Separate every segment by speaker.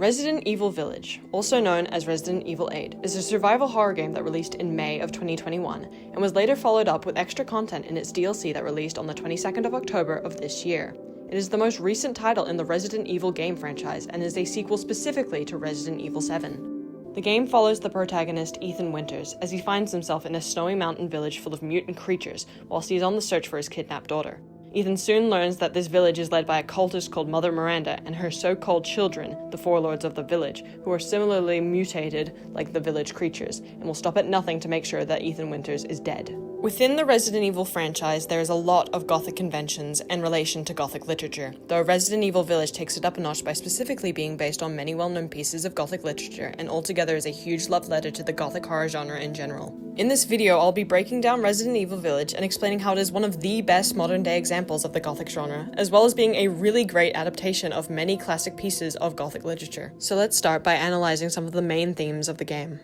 Speaker 1: Resident Evil Village, also known as Resident Evil 8, is a survival horror game that released in May of 2021 and was later followed up with extra content in its DLC that released on the 22nd of October of this year. It is the most recent title in the Resident Evil game franchise and is a sequel specifically to Resident Evil 7. The game follows the protagonist Ethan Winters as he finds himself in a snowy mountain village full of mutant creatures whilst he is on the search for his kidnapped daughter. Ethan soon learns that this village is led by a cultist called Mother Miranda and her so-called children, the Four Lords of the Village, who are similarly mutated like the village creatures, and will stop at nothing to make sure that Ethan Winters is dead. Within the Resident Evil franchise, there is a lot of Gothic conventions in relation to Gothic literature, though Resident Evil Village takes it up a notch by specifically being based on many well-known pieces of Gothic literature, and altogether is a huge love letter to the Gothic horror genre in general. In this video, I'll be breaking down Resident Evil Village and explaining how it is one of the best modern-day examples of the Gothic genre, as well as being a really great adaptation of many classic pieces of Gothic literature. So let's start by analyzing some of the main themes of the game.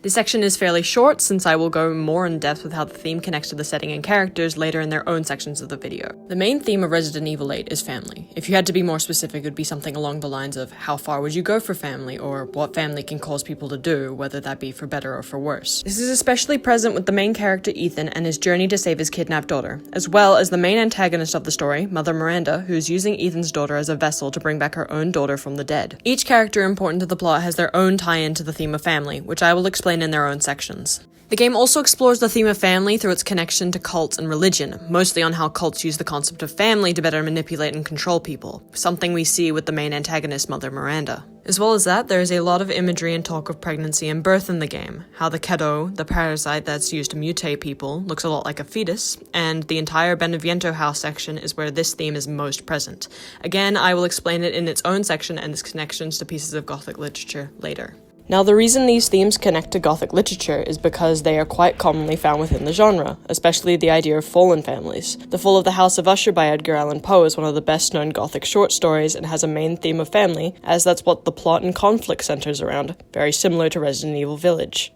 Speaker 1: This section is fairly short, since I will go more in depth with how the theme connects to the setting and characters later in their own sections of the video. The main theme of Resident Evil 8 is family. If you had to be more specific, it would be something along the lines of how far would you go for family, or what family can cause people to do, whether that be for better or for worse. This is especially present with the main character Ethan and his journey to save his kidnapped daughter, as well as the main antagonist of the story, Mother Miranda, who is using Ethan's daughter as a vessel to bring back her own daughter from the dead. Each character important to the plot has their own tie-in to the theme of family, which I will explain in their own sections. The game also explores the theme of family through its connection to cults and religion, mostly on how cults use the concept of family to better manipulate and control people, something we see with the main antagonist, Mother Miranda. As well as that, there is a lot of imagery and talk of pregnancy and birth in the game, how the Kedo, the parasite that's used to mutate people, looks a lot like a fetus, and the entire Beneviento house section is where this theme is most present. Again, I will explain it in its own section and its connections to pieces of Gothic literature later. Now, the reason these themes connect to Gothic literature is because they are quite commonly found within the genre, especially the idea of fallen families. The Fall of the House of Usher by Edgar Allan Poe is one of the best-known Gothic short stories and has a main theme of family, as that's what the plot and conflict centers around, very similar to Resident Evil Village.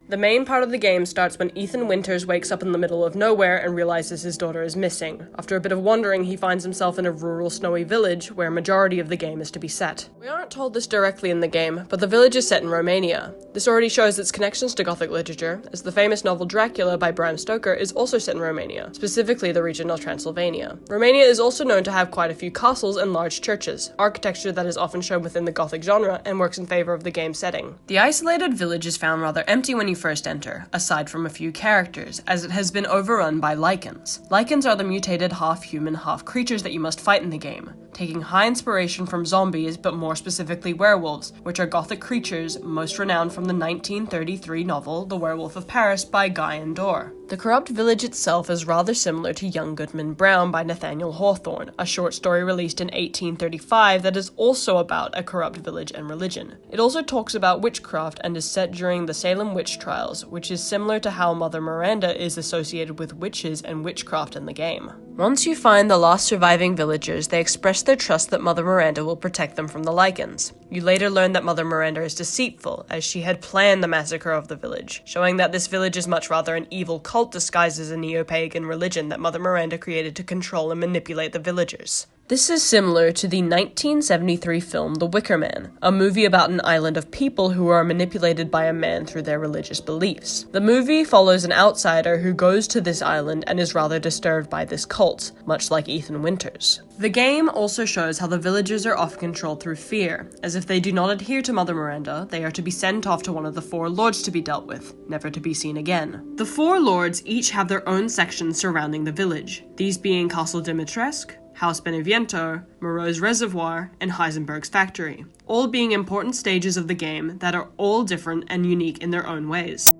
Speaker 1: The main part of the game starts when Ethan Winters wakes up in the middle of nowhere and realizes his daughter is missing. After a bit of wandering, he finds himself in a rural, snowy village where a majority of the game is to be set. We aren't told this directly in the game, but the village is set in Romania. This already shows its connections to Gothic literature, as the famous novel Dracula by Bram Stoker is also set in Romania, specifically the region of Transylvania. Romania is also known to have quite a few castles and large churches, architecture that is often shown within the Gothic genre and works in favor of the game's setting. The isolated village is found rather empty when you first enter, aside from a few characters, as it has been overrun by lichens. Lichens are the mutated half-human, half-creatures that you must fight in the game, taking high inspiration from zombies, but more specifically werewolves, which are Gothic creatures most renowned from the 1933 novel The Werewolf of Paris by Guy and Dore. The corrupt village itself is rather similar to Young Goodman Brown by Nathaniel Hawthorne, a short story released in 1835 that is also about a corrupt village and religion. It also talks about witchcraft and is set during the Salem witch trials, which is similar to how Mother Miranda is associated with witches and witchcraft in the game. Once you find the last surviving villagers, they express their trust that Mother Miranda will protect them from the lichens. You later learn that Mother Miranda is deceitful, as she had planned the massacre of the village, showing that this village is much rather an evil cult disguised as a neo-pagan religion that Mother Miranda created to control and manipulate the villagers. This is similar to the 1973 film The Wicker Man, a movie about an island of people who are manipulated by a man through their religious beliefs. The movie follows an outsider who goes to this island and is rather disturbed by this cult, much like Ethan Winters. The game also shows how the villagers are often controlled through fear, as if they do not adhere to Mother Miranda, they are to be sent off to one of the Four Lords to be dealt with, never to be seen again. The Four Lords each have their own sections surrounding the village, these being Castle Dimitrescu, House Beneviento, Moreau's Reservoir, and Heisenberg's Factory, all being important stages of the game that are all different and unique in their own ways.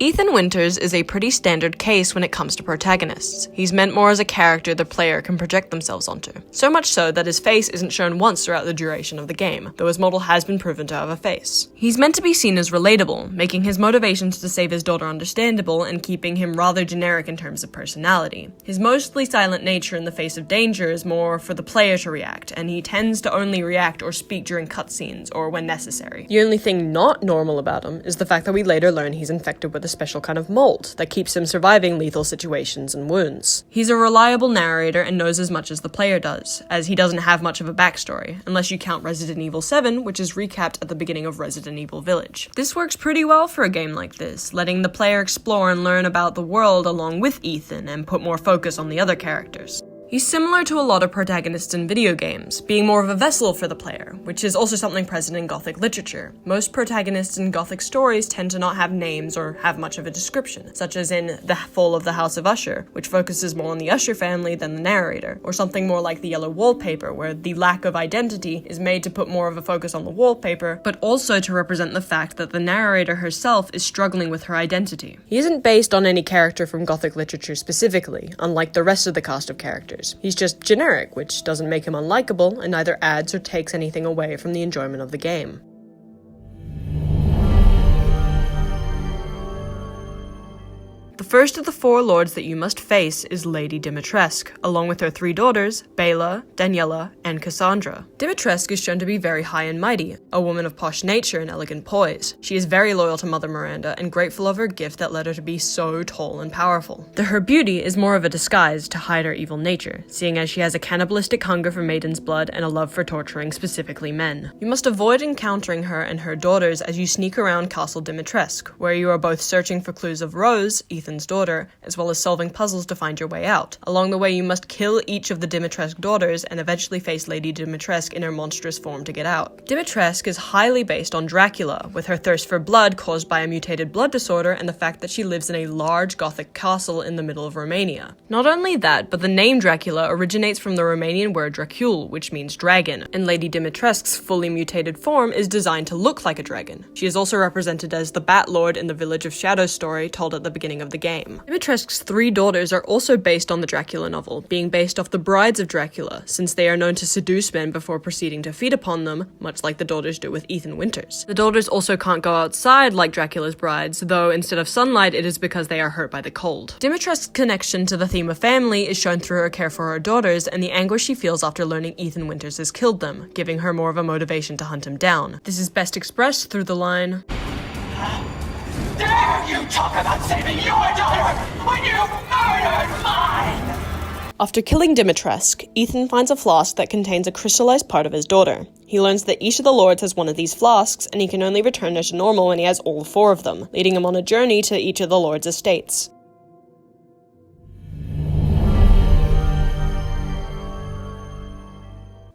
Speaker 1: Ethan Winters is a pretty standard case when it comes to protagonists. He's meant more as a character the player can project themselves onto. So much so that his face isn't shown once throughout the duration of the game, though his model has been proven to have a face. He's meant to be seen as relatable, making his motivations to save his daughter understandable and keeping him rather generic in terms of personality. His mostly silent nature in the face of danger is more for the player to react, and he tends to only react or speak during cutscenes or when necessary. The only thing not normal about him is the fact that we later learn he's infected with a special kind of mold that keeps him surviving lethal situations and wounds. He's a reliable narrator and knows as much as the player does, as he doesn't have much of a backstory, unless you count Resident Evil 7, which is recapped at the beginning of Resident Evil Village. This works pretty well for a game like this, letting the player explore and learn about the world along with Ethan and put more focus on the other characters. He's similar to a lot of protagonists in video games, being more of a vessel for the player, which is also something present in Gothic literature. Most protagonists in Gothic stories tend to not have names or have much of a description, such as in The Fall of the House of Usher, which focuses more on the Usher family than the narrator, or something more like The Yellow Wallpaper, where the lack of identity is made to put more of a focus on the wallpaper, but also to represent the fact that the narrator herself is struggling with her identity. He isn't based on any character from Gothic literature specifically, unlike the rest of the cast of characters. He's just generic, which doesn't make him unlikable and neither adds or takes anything away from the enjoyment of the game. The first of the four lords that you must face is Lady Dimitrescu, along with her three daughters, Bela, Daniela, and Cassandra. Dimitrescu is shown to be very high and mighty, a woman of posh nature and elegant poise. She is very loyal to Mother Miranda and grateful of her gift that led her to be so tall and powerful. Though her beauty is more of a disguise to hide her evil nature, seeing as she has a cannibalistic hunger for maiden's blood and a love for torturing specifically men. You must avoid encountering her and her daughters as you sneak around Castle Dimitrescu, where you are both searching for clues of Rose, Ethan's daughter, as well as solving puzzles to find your way out. Along the way, you must kill each of the Dimitrescu daughters and eventually face Lady Dimitrescu in her monstrous form to get out. Dimitrescu is highly based on Dracula, with her thirst for blood caused by a mutated blood disorder and the fact that she lives in a large Gothic castle in the middle of Romania. Not only that, but the name Dracula originates from the Romanian word Dracul, which means dragon, and Lady Dimitrescu's fully mutated form is designed to look like a dragon. She is also represented as the Bat Lord in the Village of Shadows story told at the beginning of the game. Dimitrescu's three daughters are also based on the Dracula novel, being based off the brides of Dracula, since they are known to seduce men before proceeding to feed upon them, much like the daughters do with Ethan Winters. The daughters also can't go outside like Dracula's brides, though instead of sunlight it is because they are hurt by the cold. Dimitrescu's connection to the theme of family is shown through her care for her daughters and the anguish she feels after learning Ethan Winters has killed them, giving her more of a motivation to hunt him down. This is best expressed through the line,
Speaker 2: "Dare you talk about saving your daughter when you murdered mine!"
Speaker 1: After killing Dimitrescu, Ethan finds a flask that contains a crystallized part of his daughter. He learns that each of the lords has one of these flasks, and he can only return her to normal when he has all four of them, leading him on a journey to each of the lords' estates.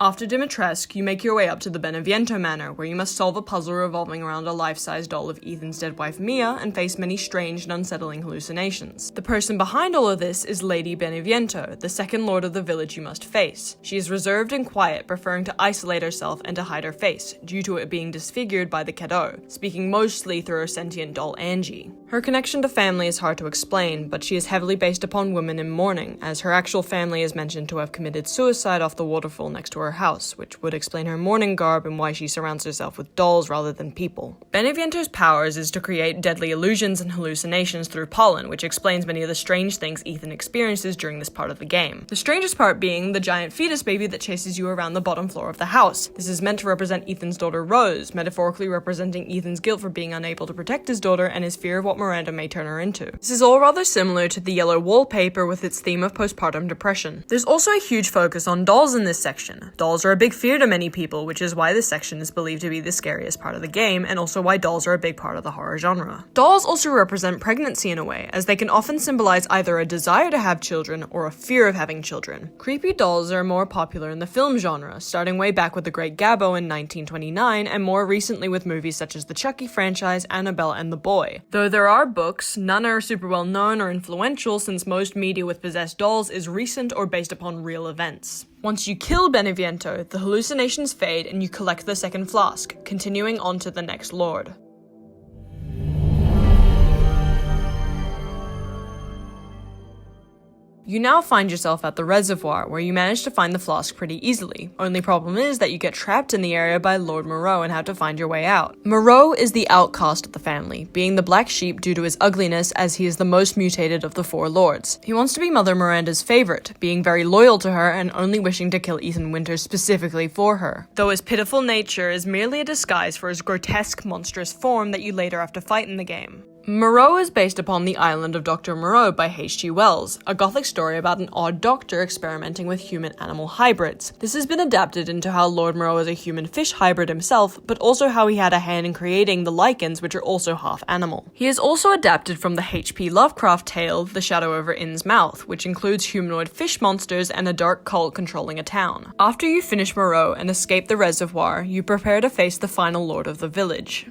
Speaker 1: After Dimitrescu, you make your way up to the Beneviento Manor, where you must solve a puzzle revolving around a life-size doll of Ethan's dead wife Mia and face many strange and unsettling hallucinations. The person behind all of this is Lady Beneviento, the second lord of the village you must face. She is reserved and quiet, preferring to isolate herself and to hide her face, due to it being disfigured by the Cadeau, speaking mostly through her sentient doll Angie. Her connection to family is hard to explain, but she is heavily based upon women in mourning, as her actual family is mentioned to have committed suicide off the waterfall next to her house, which would explain her mourning garb and why she surrounds herself with dolls rather than people. Beneviento's powers is to create deadly illusions and hallucinations through pollen, which explains many of the strange things Ethan experiences during this part of the game. The strangest part being the giant fetus baby that chases you around the bottom floor of the house. This is meant to represent Ethan's daughter Rose, metaphorically representing Ethan's guilt for being unable to protect his daughter and his fear of what Miranda may turn her into. This is all rather similar to The Yellow Wallpaper with its theme of postpartum depression. There's also a huge focus on dolls in this section. Dolls are a big fear to many people, which is why this section is believed to be the scariest part of the game, and also why dolls are a big part of the horror genre. Dolls also represent pregnancy in a way, as they can often symbolize either a desire to have children or a fear of having children. Creepy dolls are more popular in the film genre, starting way back with The Great Gabbo in 1929, and more recently with movies such as the Chucky franchise, Annabelle and The Boy. Though there are books, none are super well known or influential, since most media with possessed dolls is recent or based upon real events. Once you kill Beneviento, the hallucinations fade and you collect the second flask, continuing on to the next lord. You now find yourself at the reservoir, where you manage to find the flask pretty easily. Only problem is that you get trapped in the area by Lord Moreau and have to find your way out. Moreau is the outcast of the family, being the black sheep due to his ugliness as he is the most mutated of the 4 lords. He wants to be Mother Miranda's favorite, being very loyal to her and only wishing to kill Ethan Winters specifically for her. Though his pitiful nature is merely a disguise for his grotesque, monstrous form that you later have to fight in the game. Moreau is based upon The Island of Dr. Moreau by H.G. Wells, a Gothic story about an odd doctor experimenting with human-animal hybrids. This has been adapted into how Lord Moreau is a human-fish hybrid himself, but also how he had a hand in creating the lichens, which are also half animal. He is also adapted from the H.P. Lovecraft tale, The Shadow over Innsmouth, which includes humanoid fish monsters and a dark cult controlling a town. After you finish Moreau and escape the reservoir, you prepare to face the final lord of the village.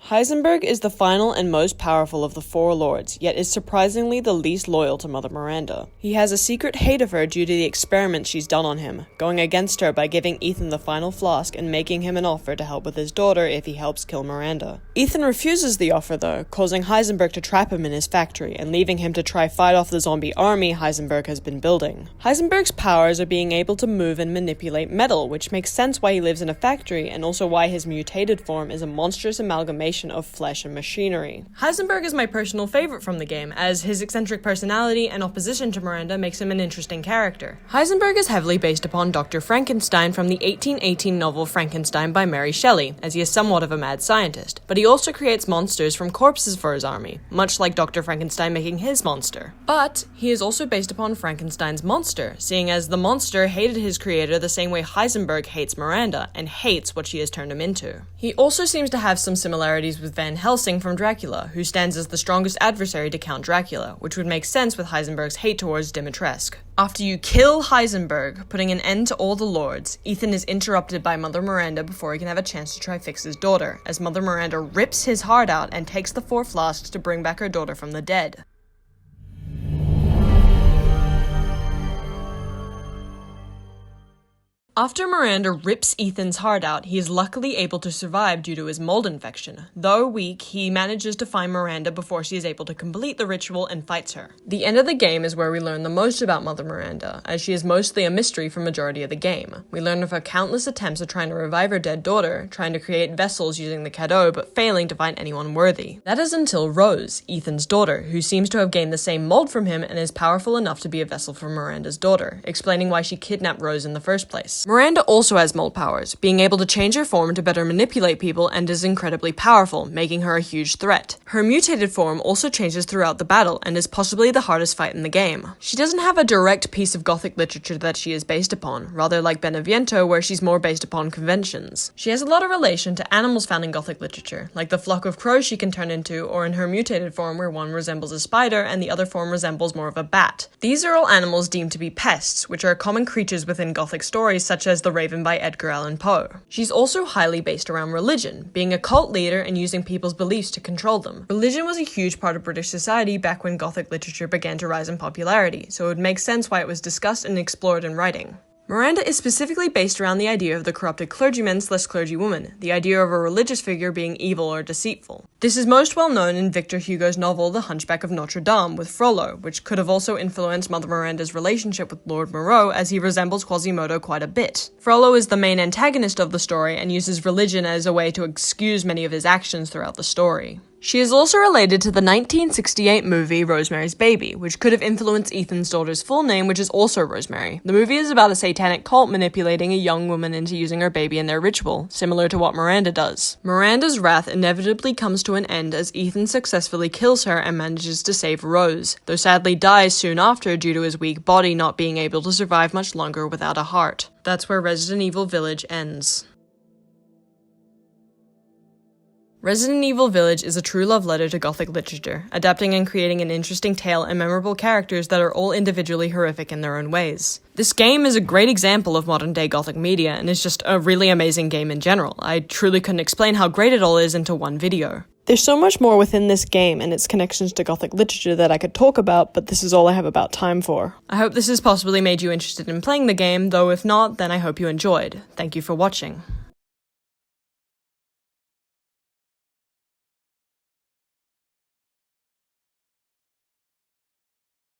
Speaker 1: Heisenberg is the final and most powerful of the 4 lords, yet is surprisingly the least loyal to Mother Miranda. He has a secret hate of her due to the experiments she's done on him, going against her by giving Ethan the final flask and making him an offer to help with his daughter if he helps kill Miranda. Ethan refuses the offer though, causing Heisenberg to trap him in his factory and leaving him to try fight off the zombie army Heisenberg has been building. Heisenberg's powers are being able to move and manipulate metal, which makes sense why he lives in a factory and also why his mutated form is a monstrous amalgamation of flesh and machinery. Heisenberg is my personal favorite from the game, as his eccentric personality and opposition to Miranda makes him an interesting character. Heisenberg is heavily based upon Dr. Frankenstein from the 1818 novel Frankenstein by Mary Shelley, as he is somewhat of a mad scientist, but he also creates monsters from corpses for his army, much like Dr. Frankenstein making his monster. But he is also based upon Frankenstein's monster, seeing as the monster hated his creator the same way Heisenberg hates Miranda, and hates what she has turned him into. He also seems to have some similarities with Van Helsing from Dracula, who stands as the strongest adversary to Count Dracula, which would make sense with Heisenberg's hate towards Dimitrescu. After you kill Heisenberg, putting an end to all the lords, Ethan is interrupted by Mother Miranda before he can have a chance to try fix his daughter, as Mother Miranda rips his heart out and takes the 4 flasks to bring back her daughter from the dead. After Miranda rips Ethan's heart out, he is luckily able to survive due to his mold infection. Though weak, he manages to find Miranda before she is able to complete the ritual and fights her. The end of the game is where we learn the most about Mother Miranda, as she is mostly a mystery for majority of the game. We learn of her countless attempts at trying to revive her dead daughter, trying to create vessels using the cadeau, but failing to find anyone worthy. That is until Rose, Ethan's daughter, who seems to have gained the same mold from him and is powerful enough to be a vessel for Miranda's daughter, explaining why she kidnapped Rose in the first place. Miranda also has mold powers, being able to change her form to better manipulate people, and is incredibly powerful, making her a huge threat. Her mutated form also changes throughout the battle, and is possibly the hardest fight in the game. She doesn't have a direct piece of Gothic literature that she is based upon, rather like Beneviento, where she's more based upon conventions. She has a lot of relation to animals found in Gothic literature, like the flock of crows she can turn into, or in her mutated form where one resembles a spider and the other form resembles more of a bat. These are all animals deemed to be pests, which are common creatures within Gothic stories such as the Raven by Edgar Allan Poe. She's also highly based around religion, being a cult leader and using people's beliefs to control them. Religion was a huge part of British society back when Gothic literature began to rise in popularity, so it would make sense why it was discussed and explored in writing. Miranda is specifically based around the idea of the corrupted clergyman/clergywoman, the idea of a religious figure being evil or deceitful. This is most well known in Victor Hugo's novel The Hunchback of Notre Dame with Frollo, which could have also influenced Mother Miranda's relationship with Lord Moreau, as he resembles Quasimodo quite a bit. Frollo is the main antagonist of the story and uses religion as a way to excuse many of his actions throughout the story. She is also related to the 1968 movie Rosemary's Baby, which could have influenced Ethan's daughter's full name, which is also Rosemary. The movie is about a satanic cult manipulating a young woman into using her baby in their ritual, similar to what Miranda does. Miranda's wrath inevitably comes to an end as Ethan successfully kills her and manages to save Rose, though sadly dies soon after due to his weak body not being able to survive much longer without a heart. That's where Resident Evil Village ends. Resident Evil Village is a true love letter to Gothic literature, adapting and creating an interesting tale and memorable characters that are all individually horrific in their own ways. This game is a great example of modern-day Gothic media, and is just a really amazing game in general. I truly couldn't explain how great it all is into one video. There's so much more within this game and its connections to Gothic literature that I could talk about, but this is all I have about time for. I hope this has possibly made you interested in playing the game, though if not, then I hope you enjoyed. Thank you for watching.